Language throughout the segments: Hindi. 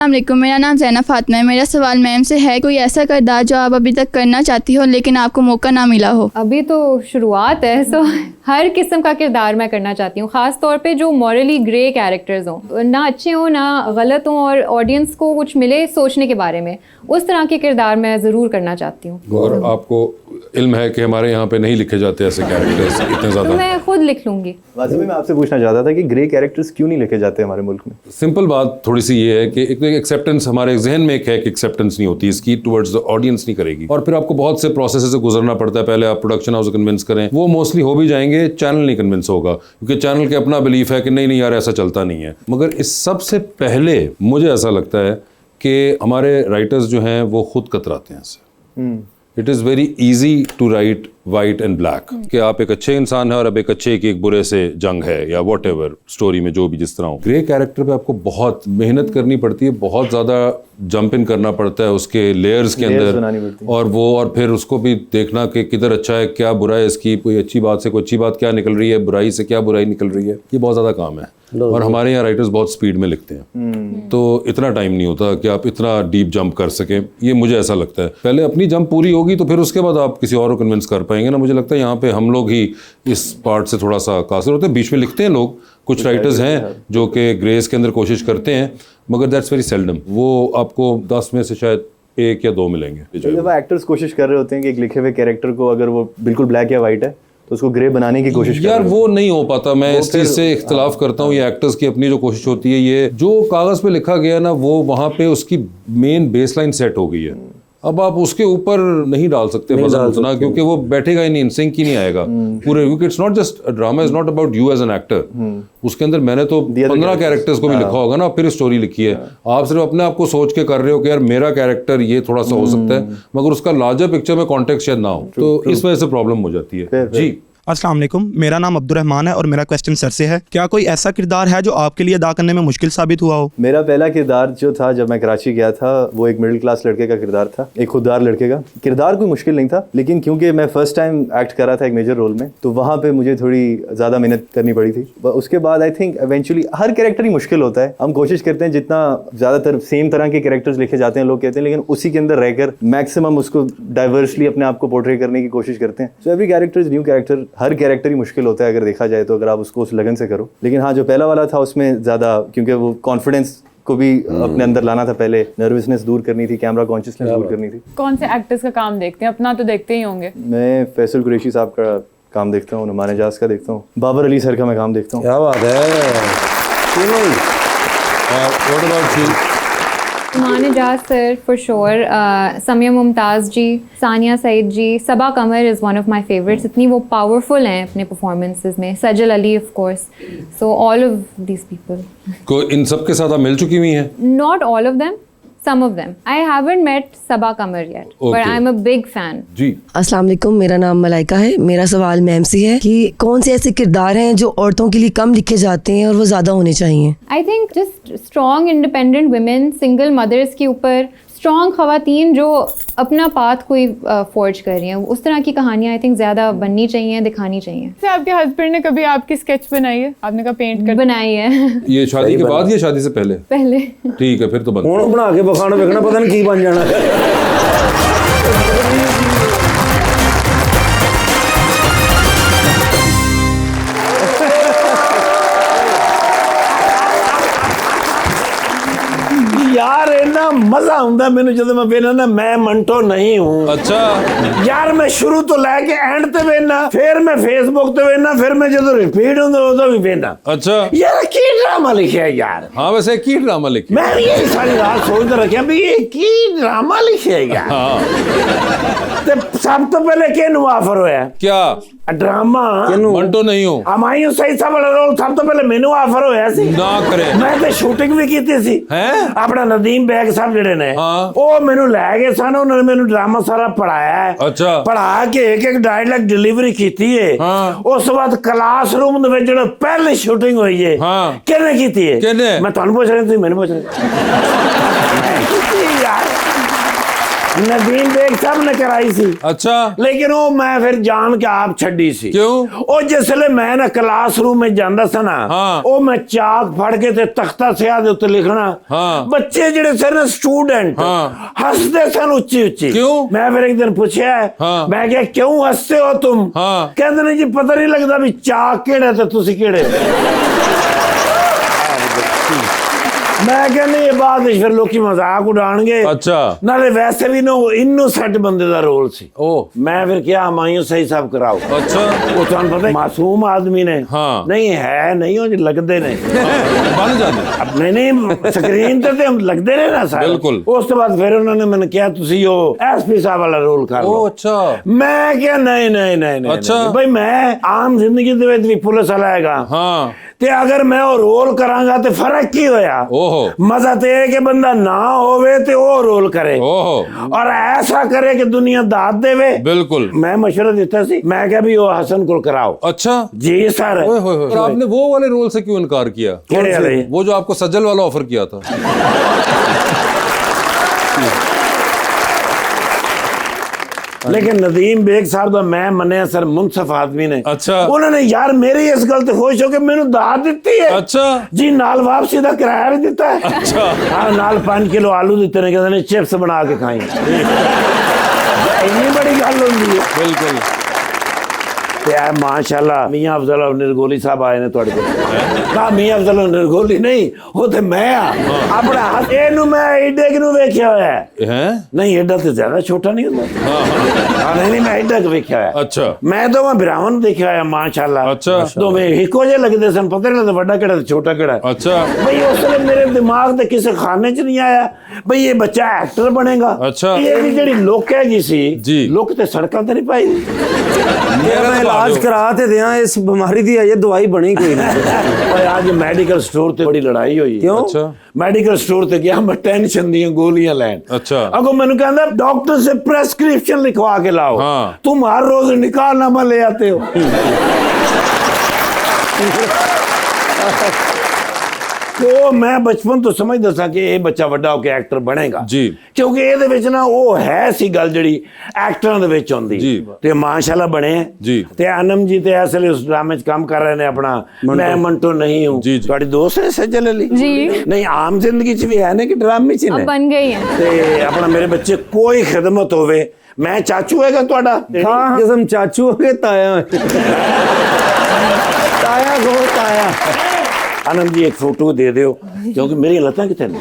अस्सलामुअलैकुम, मेरा नाम ज़ैनब फातिमा है। मेरा सवाल मैम से है, कोई ऐसा किरदार जो आप अभी तक करना चाहती हो लेकिन आपको मौका ना मिला हो? अभी तो शुरुआत है, सो हर किस्म का किरदार मैं करना चाहती हूँ, ख़ास तौर पे जो मॉरली ग्रे कैरेक्टर्स हों, ना अच्छे हों ना गलत हों, और ऑडियंस को कुछ मिले सोचने के बारे में, उस तरह के किरदार मैं ज़रूर करना चाहती हूँ। और आपको इल्म है कि हमारे यहाँ पे नहीं लिखे जाते ऐसे कैरेक्टर्स इतने तो ज़्यादा? मैं खुद लिख लूँगी। वाज़िम भाई, मैं आपसे पूछना चाहता था कि ग्रे कैरेक्टर्स क्यों नहीं लिखे जाते हमारे मुल्क में? सिंपल बात थोड़ी सी ये है कि एक एक्सेप्टेंस हमारे जहन में एक है कि एक्सेप्टेंस नहीं होती इसकी, टुवर्ड्स द ऑडियंस नहीं करेगी, और फिर आपको बहुत से प्रोसेस से गुजरना पड़ता है। पहले आप प्रोडक्शन हाउस कन्विंस करें, वो मोस्टली हो भी जाएंगे, चैनल नहीं कन्विंस होगा क्योंकि चैनल के अपना बिलीफ है कि नहीं यार ऐसा चलता नहीं है। मगर इस सबसे पहले मुझे ऐसा लगता है कि हमारे राइटर्स जो हैं वो खुद कतराते हैं इससे। It is very easy to write white and black कि आप एक अच्छे इंसान है और अब एक अच्छे की एक बुरे से जंग है, या वॉट एवर स्टोरी में जो भी जिस तरह हो। ग्रे कैरेक्टर पे आपको बहुत मेहनत करनी पड़ती है, बहुत ज़्यादा जंप इन करना पड़ता है उसके लेयर्स के अंदर, और फिर उसको भी देखना कि किधर अच्छा है क्या बुरा है, इसकी कोई अच्छी बात से कोई अच्छी बात क्या निकल रही है, बुराई से क्या बुराई निकल रही है, ये बहुत ज़्यादा काम है। और हमारे यहाँ राइटर्स बहुत स्पीड में लिखते हैं, तो इतना टाइम नहीं होता कि आप इतना डीप जंप कर सकें। ये मुझे ऐसा लगता है, पहले अपनी जंप पूरी होगी तो फिर उसके बाद आप किसी और को कन्विंस कर पाएंगे ना। मुझे लगता है यहाँ पे हम लोग ही इस पार्ट से थोड़ा सा कासर होते हैं। बीच में लिखते हैं लोग, कुछ राइटर्स हैं जो कि ग्रेस के अंदर कोशिश करते हैं, मगर दैट्स वेरी सेल्डम। वो आपको 10 में से शायद 1 या 2 मिलेंगे। जब एक्टर्स कोशिश कर रहे होते हैं कि एक लिखे हुए कैरेक्टर को अगर वो बिल्कुल ब्लैक या वाइट है तो उसको ग्रे बनाने की कोशिश यार वो नहीं हो पाता। मैं इस चीज़ से इख्तलाफ करता हूँ। ये एक्टर्स की अपनी जो कोशिश होती है, ये जो कागज़ पे लिखा गया ना वो वहाँ पे उसकी मेन बेसलाइन सेट हो गई है। अब आप उसके ऊपर नहीं डाल सकते वजन उतना, क्योंकि वो बैठेगा ही नहीं, सिंक ही नहीं आएगा पूरे। क्योंकि it's not just drama, is not about you as an actor. उसके अंदर मैंने तो 15 कैरेक्टर्स को भी लिखा होगा ना, फिर स्टोरी लिखी है। आप सिर्फ अपने आप को सोच के कर रहे हो कि यार मेरा कैरेक्टर ये थोड़ा सा हो सकता है, मगर उसका लार्जर पिक्चर में कॉन्टेक्स्ट शायद ना हो, तो इस वजह से प्रॉब्लम हो जाती है। जी अस्सलाम वालेकुम, मेरा नाम अब्दुर्रहमान है और मेरा क्वेश्चन सर से है, क्या कोई ऐसा किरदार है जो आपके लिए अदा करने में मुश्किल साबित हुआ हो? मेरा पहला किरदार जो था जब मैं कराची गया था, वो एक मिडिल क्लास लड़के का किरदार था, एक खुददार लड़के का। किरदार कोई मुश्किल नहीं था, लेकिन क्योंकि मैं फर्स्ट टाइम एक्ट कर रहा था एक मेजर रोल में, तो वहाँ पे मुझे थोड़ी ज़्यादा मेहनत करनी पड़ी थी। उसके बाद आई थिंक इवेंचुअली हर कैरेक्टर ही मुश्किल होता है। हम कोशिश करते हैं जितना ज़्यादातर सेम तरह के कैरेक्टर्स लिखे जाते हैं लोग कहते हैं, लेकिन उसी के अंदर रहकर मैक्सिमम उसको डाइवर्सली अपने आप को पोर्ट्रे करने की कोशिश करते हैं। So every character is new character, हर कैरेक्टर ही मुश्किल होता है अगर देखा जाए तो, अगर आप उसको उस लगन से करो। लेकिन हाँ, जो पहला वाला था उसमें ज़्यादा, क्योंकि वो कॉन्फिडेंस को भी अपने अंदर लाना था, पहले नर्वसनेस दूर करनी थी, कैमरा कॉन्शियसनेस दूर करनी थी। कौन से एक्टर्स का काम देखते हैं? अपना तो देखते ही होंगे। मैं फैसल कुरैशी साहब का काम देखता हूँ, नुमान एजाज का देखता हूँ, बाबर अली सर का मैं काम देखता हूँ। क्या बात है। Nauman Ijaz sir for sure, Samiya Mumtaz ji, Sania Saeed ji, Saba Qamar is one of my favourites. इतनी वो पावरफुल हैं अपने परफॉर्मेंसेस में। Sajal Ali of course. So all of this people को इन सब के साथ आप मिल चुकी हुई हैं? Not all of them, some of them. I haven't met Sabaa Qamar yet, but I'm a big fan. जी अस्सलाम वालेकुम, मेरा नाम मलाइका है। मेरा सवाल मैम से है कि कौन से ऐसे किरदार हैं जो औरतों के लिए कम लिखे जाते हैं और वो ज़्यादा होने चाहिए? I think just strong independent women, single mothers के ऊपर स्ट्रॉन्ग खवातीन जो अपना पाथ कोई फॉर्ज कर रही हैं, उस तरह की कहानियाँ आई थिंक ज़्यादा बननी चाहिए, दिखानी चाहिए। से आपके हस्बैंड ने कभी आपकी स्केच बनाई है? आपने कहा पेंट कर बनाई है। ये शादी के बाद या शादी से पहले? पहले। ठीक है, फिर तो हुण बना के बखाना वेखना, पता नहीं की बन जाना। यार इन्ना मजा आंदा मैनू जदों मैं वेखना ना, मैं मंटो नहीं हूँ। अच्छा यार मैं शुरू तो लैके एंड ते वेखना, फिर मैं फेसबुक ते वेखना, फिर मैं जदों रिपीट होंदा उदों भी वेखना। अच्छा यार की ड्रामा लिखा है यार। हाँ, वैसे की ड्रामा लिखी? मैं भी यही सारी रात सोचता रखा भी ये की ड्रामा लिखा है यार। हाँ। ते सब तो पहले किहनू ऑफर होया? क्या ड्रामा? मंटो नहीं हूँ। हमायूं सही सा वाला रोल सब तो पहले मैनू ऑफर होया सी। ना करे। मैं ते शूटिंग भी कीती सी। हैं? अपना नदीम बैग साहब जेडे ने, हाँ। ओ मैनू लै गए सन, उन्होंने मैनू ड्रामा सारा पढ़ाया है। अच्छा। पढ़ा के एक डायलॉग डिलीवरी कीती है। हाँ। उस बाद क्लासरूम दे विच जेड़ा पहली शूटिंग हुई है, हाँ। किहने कीती है? किहने? मैं तुहानू पूछ रहा, तुसीं मैनू पूछ रहे। ਨਦੀਮ ਬੇਗ ਸਾਹਿਬ ਨੇ ਕਰਾਈ ਸੀ अच्छा ਲੇਕਿਨ ਉਹ ਮੈਂ ਫਿਰ ਜਾਣ ਕੇ ਆਪ ਛੱਡੀ ਸੀ क्यों ਉਹ ਜਿਸਲੇ ਮੈਂ ਨਾ ਕਲਾਸਰੂਮ ਵਿੱਚ ਜਾਂਦਾ ਸੀ ਨਾ ਹਾਂ। ਉਹ ਮੈਂ ਚਾਕ ਫੜ ਕੇ ਤੇ ਤਖਤਾ ਸਿਆਹ ਦੇ ਉੱਤੇ ਲਿਖਣਾ ਹਾਂ। ਬੱਚੇ ਜਿਹੜੇ ਸਨ ਸਟੂਡੈਂਟ ਹਾਂ। ਹੱਸਦੇ ਸਨ ਉੱਚੀ ਉੱਚੀ ਕਿਉਂ? ਮੈਂ ਫਿਰ ਇੱਕ ਦਿਨ ਪੁੱਛਿਆ ਹਾਂ। ਮੈਂ ਕਿਹਾ ਕਿਉਂ ਹੱਸਦੇ ਹੋ ਤੁਮ ਹਾਂ। ਕਹਿੰਦੇ ਨੇ ਜੀ ਪਤਾ ਨਹੀਂ ਲੱਗਦਾ ਵੀ ਚਾਕ ਕਿਹੜਾ ਤੇ ਤੁਸੀਂ ਕਿਹੜੇ ਮੈਂ ਕਹਿੰਦੀ ਇਹ ਬਾਤ ਵਿੱਚ ਫਿਰ ਲੋਕੀ ਮਜ਼ਾਕ ਉਡਾਣਗੇ अच्छा ਨਾਲੇ ਵੈਸੇ ਵੀ ਨਾ ਇਨੋਸੈਂਟ ਬੰਦੇ ਦਾ ਰੋਲ ਸੀ ओ ਮੈਂ ਫਿਰ ਕਿਹਾ ਹਮਾਇੂੰ ਸਹੀ ਸਾਹਿਬ ਕਰਾਓ अच्छा ਉਹ ਤੁਹਾਨੂੰ ਪਤਾ ਮਾਸੂਮ ਆਦਮੀ ਨੇ ਹਾਂ। ਨਹੀਂ ਹੈ ਨਹੀਂ ਉਹ ਲੱਗਦੇ ਨੇ बन जाने ਆਪਣੇ ਨਹੀਂ ਸਕਰੀਨ ਤੇ ਹਮ ਲੱਗਦੇ ਨੇ ਨਾ ਸਾਰੇ ਬਿਲਕੁਲ। ਉਸ ਤੋਂ ਬਾਅਦ ਫਿਰ ਉਹਨਾਂ ਨੇ ਮੈਨੂੰ ਕਿਹਾ ਤੁਸੀਂ ਉਹ ਐਸਪੀ ਸਾਹਿਬ ਵਾਲਾ ਰੋਲ ਕਰ ओ ਲਓ अच्छा ਮੈਂ ਕਿਹਾ ਨਹੀਂ ਅੱਛਾ। ਬਈ ਮੈਂ ਆਮ ਜ਼ਿੰਦਗੀ ਦੇ ਵਿੱਚ ਵੀ ਪੁਲਿਸ ਵਾਲਾ ਹੈਗਾ हाँ ਤੇ ਅਗਰ ਮੈਂ ਉਹ ਰੋਲ ਕਰਾਂਗਾ ਤੇ ਫਰਕ ਕੀ ਹੋਇਆ ओहो ਮਜ਼ਾ ਤੇ ਇਹ ਕਿ ਬੰਦਾ ਨਾ ਹੋਵੇ ਤੇ ਉਹ ਰੋਲ ਕਰੇ ओहो ਔਰ ਐਸਾ ਕਰੇ ਕਿ ਦੁਨੀਆ ਦਾਤ ਦੇਵੇ बिल्कुल ਮੈਂ ਮਸ਼ਵਰਾ ਦਿੱਤਾ ਸੀ ਮੈਂ ਕਿਹਾ ਵੀ ਉਹ हसन को कराओ अच्छा जी सर ओए होए होए। और आपने वो वाले रोल से क्यों इनकार किया केड़े वाले? वो जो आपको सजल वाला ऑफर किया था लेकिन नदीम बेग साहब ਦਾ ਮੈਂ ਮੰਨਿਆ ਸਰ ਮੁਨਸਫ ਆਦਮੀ ਨੇ अच्छा ਉਹਨਾਂ ਨੇ ਯਾਰ ਮੇਰੀ ਇਸ ਗੱਲ ਤੇ ਖੁਸ਼ ਹੋ ਕੇ ਮੈਨੂੰ ਦਾਤ ਦਿੱਤੀ ਹੈ अच्छा ਜੀ ਨਾਲ ਵਾਪਸੀ ਦਾ ਕਿਰਾਇਆ ਵੀ ਦਿੱਤਾ ਹੈ अच्छा ਹਾਂ ਨਾਲ 5 ਕਿਲੋ ਆਲੂ ਦਿੱਤੇ ਨੇ ਕਹਿੰਦੇ ਨੇ ਚਿਪਸ ਬਣਾ ਕੇ ਖਾਈ ਇੰਨੀ ਬੜੀ ਗੱਲ ਹੁੰਦੀ ਹੈ बिल्कुल ਤੇ ਆ ਮਾਸ਼ਾਅੱਲਾ ਮੀਆਂ ਅਫਜ਼ਲ ਨਿਰਗੋਲੀ ਸਾਹਿਬ ਆਏ ਨੇ ਤੁਹਾਡੇ ਕੋਲ ਕਾ ਮੀਆਂ ਅਫਜ਼ਲ ਨਿਰਗੋਲੀ ਨਹੀਂ ਉਹ ਤੇ ਮੈਂ ਆ ਆਪਣਾ ਹੱਥ ਇਹਨੂੰ ਮੈਂ ਏਡੇ ਨੂੰ ਵੇਖਿਆ ਹੋਇਆ ਹੈ हैं ਨਹੀਂ ਏਡਾ ਤੇ ਜ਼ਿਆਦਾ ਛੋਟਾ ਨਹੀਂ ਹੁੰਦਾ ਹਾਂ ਨਹੀਂ ਮੈਂ ਏਡਾ ਵੇਖਿਆ ਹੋਇਆ अच्छा ਮੈਂ ਦੋਵਾਂ ਭਰਾਵਾਂ ਨੂੰ ਦੇਖਿਆ ਹੋਇਆ ਮਾਸ਼ਾਅੱਲਾ ਅੱਛਾ। ਦੋਵੇਂ ਇੱਕੋ ਜਿਹੇ ਲੱਗਦੇ ਸਨ ਪਤਾ ਨਹੀਂ ਲੱਗਦਾ ਵੱਡਾ ਕਿਹੜਾ ਤੇ ਛੋਟਾ ਕਿਹੜਾ अच्छा ਬਈ ਉਸ ਵੇਲੇ ਮੇਰੇ ਦਿਮਾਗ ਤੇ ਕਿਸੇ ਖਾਨੇ 'ਚ ਨਹੀਂ ਆਇਆ ਬਈ ਇਹ ਬੱਚਾ ਐਕਟਰ ਬਣੇਗਾ ਅੱਛਾ। ਇਹ ਵੀ ਜਿਹੜੀ ਲੁੱਕ ਹੈਗੀ ਸੀ ਜੀ। ਲੁੱਕ ਤੇ ਸੜਕਾਂ ਤੇ ਨਹੀਂ ਪਾਈ मेरा तो इलाज करा ते दियां इस बीमारी दी अजे दवाई बनी कोई नहीं ਓਏ ਅੱਜ ਮੈਡੀਕਲ ਸਟੋਰ ਤੇ ਬੜੀ ਲੜਾਈ ਹੋਈ क्यों अच्छा ਮੈਡੀਕਲ ਸਟੋਰ ਤੇ ਗਿਆ ਮੈਂ ਟੈਨਸ਼ਨ ਦੀਆਂ ਗੋਲੀਆਂ ਲੈਣ अच्छा अगो मैंने कहना डॉक्टर से प्रेस्क्रिप्शन लिखवा के लाओ हाँ। तुम हर रोज निकालनामा ले आते हो तो मैं बचपन तो समझदा सा कि ये बच्चा ਵੱਡਾ ਹੋ ਕੇ ਐਕਟਰ ਬਣੇਗਾ जी ਕਿਉਂਕਿ ਇਹਦੇ ਵਿੱਚ ਨਾ ਉਹ ਹੈ ਸੀ ਗੱਲ ਜਿਹੜੀ ਐਕਟਰਾਂ ਦੇ ਵਿੱਚ ਹੁੰਦੀ ਜੀ। ਤੇ ਮਾਸ਼ਾਅੱਲਾ ਬਣੇ ਜੀ। ਤੇ ਆਨਮ ਜੀ ਤੇ ਅਸਲ ਉਸ ਡਰਾਮੇ 'ਚ ਕੰਮ ਕਰ ਰਹੇ ਨੇ ਆਪਣਾ ਮੈਂ ਮੰਟੋ ਨਹੀਂ ਹੂੰ ਜੀ, ਜੀ। ਤੁਹਾਡੀ ਦੋਸਤ ਹੈ ਸੱਜਲ ਅਲੀ जी ਨਹੀਂ ਆਮ ਜ਼ਿੰਦਗੀ 'ਚ ਵੀ ਹੈ ਨੇ ਕਿ ਡਰਾਮੇ 'ਚ अब ਨੇ बन गई हैं ਤੇ ਆਪਣਾ ਮੇਰੇ ਬੱਚੇ ਕੋਈ ਖਿਦਮਤ ਹੋਵੇ ਮੈਂ ਚਾਚੂ ਹੈਗਾ ਤੁਹਾਡਾ हाँ कसम चाचू हो के ताया ताया गो ताया आनंद जी एक फोटो दे दियो क्योंकि मेरी लत्तां कितने ने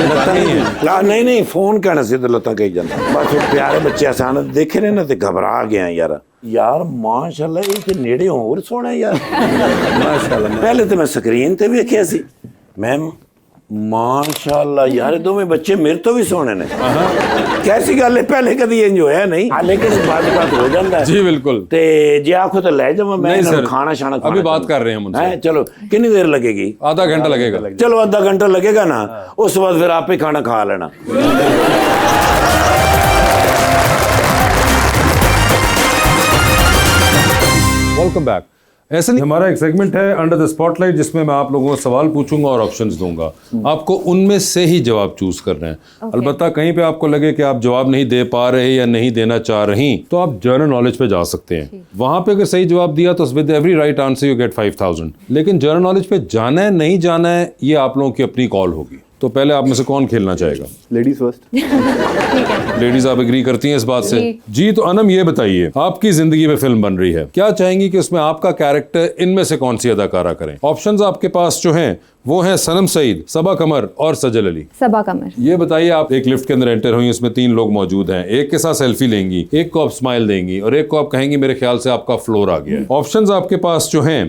लत्तां नहीं है ला नहीं नहीं फोन कहना सी तो लत्तां कही जाता बस वो प्यारे बच्चे अचानक देखे ने ना ते घबरा गया यार यार माशाल्लाह ये ते नेड़े होर सोना यार माशाल्लाह पहले तो मैं स्क्रीन ते वेखिया सी मैम माशाल्लाह यार दोवें बच्चे मेरे तो भी सोने ने कैसी गल है पहले कभी इंज होया नहीं लेकिन बात हो जाता है जी बिल्कुल ते जे आखो तो ले जावा मैं नहीं इन्हां सर, नूं खाना शाना अभी बात कर रहे हैं हम उनसे। हैं चलो कितनी देर लगेगी आधा घंटा लगेगा चलो आधा घंटा लगेगा ना उस बाद फिर आप ही खाना खा लेना वेलकम बैक ऐसे नहीं हमारा एक सेगमेंट है अंडर द स्पॉटलाइट जिसमें मैं आप लोगों को सवाल पूछूंगा और ऑप्शंस दूंगा आपको उनमें से ही जवाब चूज करना है अलबत्ता कहीं पे आपको लगे कि आप जवाब नहीं दे पा रहे या नहीं देना चाह रही तो आप जनरल नॉलेज पे जा सकते हैं वहां पे अगर सही जवाब दिया तो with every right answer you get 5000 लेकिन जनरल नॉलेज पे जाना है नहीं जाना है ये आप लोगों की अपनी कॉल होगी तो पहले आप में से कौन खेलना चाहेगा लेडीज फर्स्ट लेडीज आप एग्री करती हैं इस बात से जी तो अनम ये बताइए आपकी जिंदगी में फिल्म बन रही है क्या चाहेंगी कि उसमें आपका कैरेक्टर इनमें से कौन सी अदाकारा करें ऑप्शंस आपके पास जो हैं वो हैं सनम सईद सबा कमर और सजल अली सबा कमर ये बताइए आप एक लिफ्ट के अंदर एंटर हुई उसमें 3 लोग मौजूद हैं एक के साथ सेल्फी लेंगी एक को आप स्माइल देंगी और एक को आप कहेंगी मेरे ख्याल से आपका फ्लोर आ गया है ऑप्शंस आपके पास जो हैं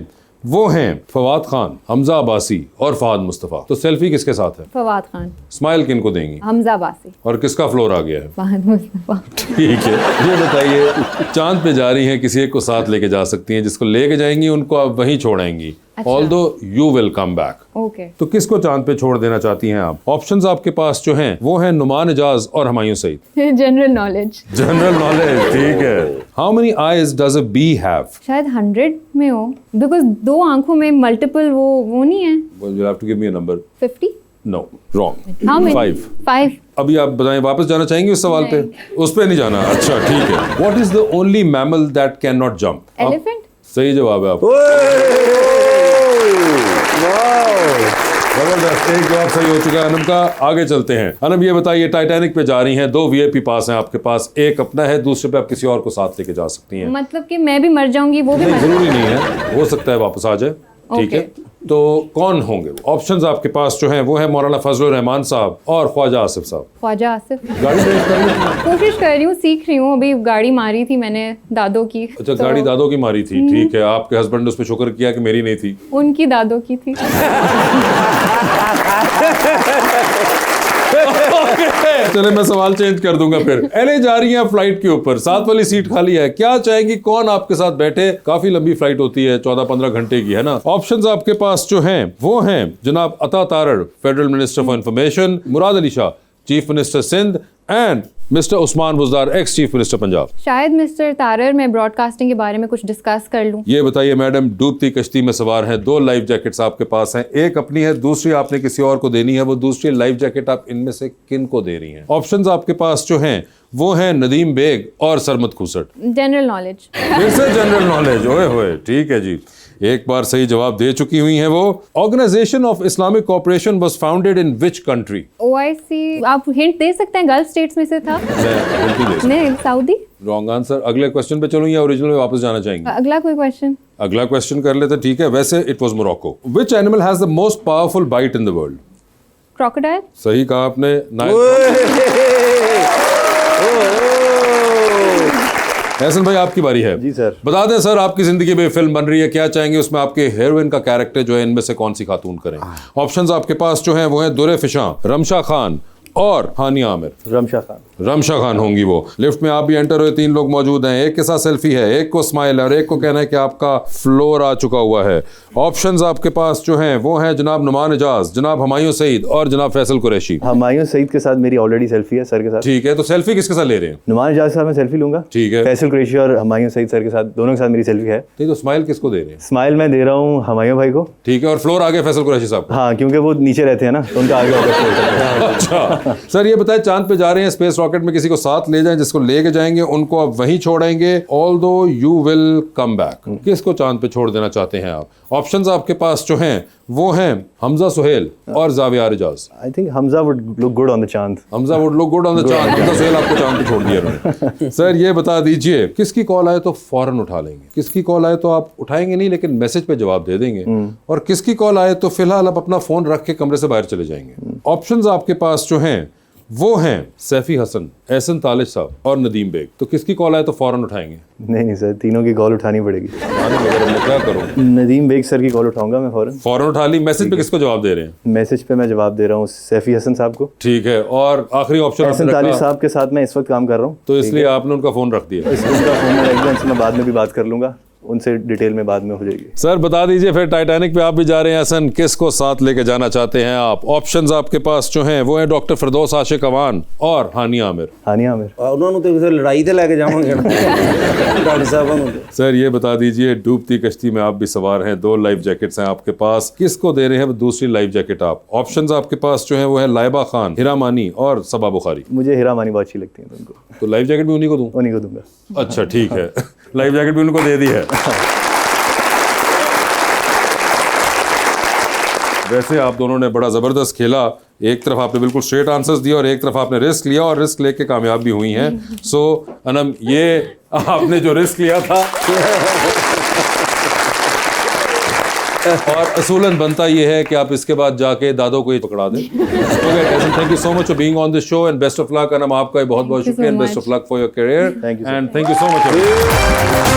वो हैं फवाद खान हमजा अब्बासी और फहद मुस्तफ़ा तो सेल्फी किसके साथ है फवाद खान स्माइल किन को देंगी हमजा बासी और किसका फ्लोर आ गया है फहद मुस्तफा ठीक है ये बताइए चांद पे जा रही हैं किसी एक को साथ लेके जा सकती हैं जिसको लेके जाएंगी उनको आप वहीं छोड़ाएंगी although you will come back okay तो किसको चांद पे छोड़ देना चाहती हैं आप ऑप्शंस आपके पास जो हैं वो हैं नुमान इजाज और Humayun Saeed general knowledge general knowledge ठीक है how many eyes does a bee have शायद 100 में हो बिकॉज 2 आंखों में मल्टीपल वो नहीं है you have to give me a number 50 no wrong. How many? 5। 5। अभी आप बताएं, वापस जाना चाहेंगे उस सवाल पे? उस पे नहीं जाना, अच्छा ठीक है। What is the only mammal that can not jump? Elephant? सही जवाब है आपका। जबरदस्त, एक जवाब सही हो चुका है अनम का। आगे चलते हैं। अनम ये बताइए, टाइटैनिक पे जा रही हैं, 2 वीआईपी पास हैं आपके पास, एक अपना है, दूसरे पे आप किसी और को साथ लेके जा सकती हैं। मतलब कि मैं भी मर जाऊंगी, वो भी नहीं, मर जरूरी नहीं है, हो सकता है वापस आ जाए, ठीक है। तो कौन होंगे? ऑप्शंस आपके पास जो हैं वो है मौलाना फजलुर रहमान साहब और ख्वाजा आसिफ साहब। ख्वाजा आसिफ। गाड़ी ड्राइव कर लेती हैं? कोशिश कर रही हूँ, सीख रही हूँ। अभी गाड़ी मारी थी मैंने दादों की। अच्छा, गाड़ी दादों की मारी थी, ठीक है। आपके हस्बैंड ने उस पर शुक्र किया कि मेरी नहीं थी। उनकी दादों की थी। चले, मैं सवाल चेंज कर दूंगा फिर। एलए जा रही हैं फ्लाइट के ऊपर, साथ वाली सीट खाली है, क्या चाहेंगी कौन आपके साथ बैठे? काफी लंबी फ्लाइट होती है, 14-15 घंटे की, है ना। ऑप्शंस आपके पास जो हैं वो हैं जनाब Ata Tarar, federal minister for information, Murad Ali Shah, chief minister Sindh, and mister Usman Buzdar, ex chief minister Punjab. शायद मिस्टर तारर, मैं ब्रॉडकास्टिंग के बारे में कुछ डिस्कस कर लूं। ये बताइए मैडम, डूबती कश्ती में सवार हैं, 2 लाइफ जैकेट्स आपके पास हैं, एक अपनी है, दूसरी आपने किसी और को देनी है। वो दूसरी लाइफ जैकेट आप इनमें से किन को दे रही हैं? ऑप्शंस आपके पास जो हैं वो हैं नदीम बेग और सरमद खूसट। General knowledge. फिर से जनरल नॉलेज, ओए होए, ठीक है जी। एक बार सही जवाब दे चुकी हुई हैं वो। Organisation of Islamic cooperation was founded in which country? OIC, आप हिंट दे सकते हैं? गल्फ स्टेट्स में से था। नहीं, सऊदी। Wrong answer. अगले क्वेश्चन पे चलूं या ओरिजिनल में वापस जाना चाहेंगे? अगला कोई क्वेश्चन? अगला क्वेश्चन कर लेते, ठीक है। वैसे it was Morocco. Which animal has the most powerful bite in the world? Crocodile. सही कहा आपने। एहसन भाई, आपकी बारी है। जी सर। बता दें सर, आपकी जिंदगी में फिल्म बन रही है, क्या चाहेंगे उसमें आपके हीरोइन का कैरेक्टर जो है इनमें से कौन सी खातून करें? ऑप्शंस आपके पास जो हैं वो हैं दुरे फिशां, रमशा खान और हानिया आमिर। रमशा खान। रमशा खान होंगी वो। लिफ्ट में आप भी एंटर हुए, 3 लोग मौजूद हैं, एक के साथ सेल्फी है, एक को स्माइल है और एक को कहना है कि आपका फ्लोर आ चुका हुआ है। ऑप्शंस आपके पास जो हैं वो हैं जनाब नुमान एजाज, जनाब हुमायूं सईद और जनाब फैसल कुरैशी। हुमायूं सईद के साथ मेरी ऑलरेडी सेल्फी है सर के साथ। ठीक है, तो सेल्फी किसके साथ ले रहे हैं? नुमान एजाज साहब मैं सेल्फी लूंगा। ठीक है। फैसल कुरैशी और हुमायूं सईद सर के साथ, दोनों के साथ मेरी सेल्फी है। ठीक, तो स्माइल किसको दे रहे हैं? स्माइल मैं दे रहा हूँ हुमायूं भाई को। ठीक है, और फ्लोर आगे फैसल कुरैशी साहब को। हाँ, क्योंकि वो नीचे रहते हैं ना, तो उनका आगे होगा। अच्छा सर, ये बताएं, चांद पे जा रहे हैं, स्पेस रॉकेट में किसी को साथ ले जाएं, जिसको लेके जाएंगे उनको आप वहीं छोड़ेंगे, although you will come back. किसको चांद पे छोड़ देना चाहते हैं आप? ऑप्शंस आपके पास जो हैं वो हैं हमजा सुहेल और Zaviyar Ijaz. I think Hamza would look good on the chand. Hamza would look good on the chand. Hamza Suhail आपको चांद पे छोड़ दिया उन्होंने। सर ये बता दीजिए, किसकी कॉल आए तो फौरन उठा लेंगे, किसकी कॉल आए तो आप उठाएंगे नहीं लेकिन मैसेज पे जवाब दे देंगे, और किसकी कॉल आए तो फिलहाल आप अपना फोन रख के कमरे से बाहर चले जाएंगे? ऑप्शंस आपके पास जो हैं वो हैं सैफी हसन, एहसन तालिश साहब और नदीम बेग। तो किसकी कॉल आए तो फौरन उठाएंगे? नहीं सर, तीनों की कॉल उठानी पड़ेगी। मैं क्या करूं? नदीम बेग सर की कॉल उठाऊंगा मैं फौरन। फौरन उठा ली। मैसेज पे किसको जवाब दे रहे हैं? मैसेज पे मैं जवाब दे रहा हूँ सैफी हसन साहब को। ठीक है, और आखिरी ऑप्शन एहसन आपने तालिश रखा, साहब के साथ मैं इस वक्त काम कर रहा हूँ, तो इसलिए आपने उनका फोन रख दिया। इसलिए उनका फोन में रख दिया, उनसे मैं बाद में भी बात कर लूंगा, उनसे डिटेल में बाद में हो जाएगी। सर बता दीजिए फिर, टाइटैनिक पे आप भी जा रहे हैं हसन, किसको साथ लेके जाना चाहते हैं आप? ऑप्शंस आपके पास जो हैं वो है डॉक्टर फिरदौस आशिक अवान और हानिया आमिर। हानिया आमिर। उन्होंने तो किसी लड़ाई ते लेके जावांगे ना डॉक्टर साहब ਨੂੰ। सर ये बता दीजिए, डूबती कश्ती में आप भी सवार हैं, 2 लाइफ जैकेट्स हैं आपके पास, किसको दे रहे हैं दूसरी लाइफ जैकेट आप? ऑप्शंस आपके पास जो है वो है लाइबा खान, हिरा मानी और सबा बुखारी। मुझे हिरा मानी बहुत अच्छी लगती है, तो उनको तो लाइफ जैकेट भी उन्हीं को दूं? उन्हीं को दूंगा। अच्छा ठीक है, लाइफ जैकेट भी उनको दे दी है। वैसे आप दोनों ने बड़ा ज़बरदस्त खेला, एक तरफ आपने बिल्कुल स्ट्रेट आंसर्स दिए और एक तरफ आपने रिस्क लिया और रिस्क लेके कामयाब भी हुई हैं। सो अनम, ये आपने जो रिस्क लिया था और असूलन बनता ये है कि आप इसके बाद जाके दादों को ही पकड़ा दें। Thank you so much for being on this show and best of luck. Anam, आपका बहुत बहुत शुक्रिया and best of luck for your career and thank you so much.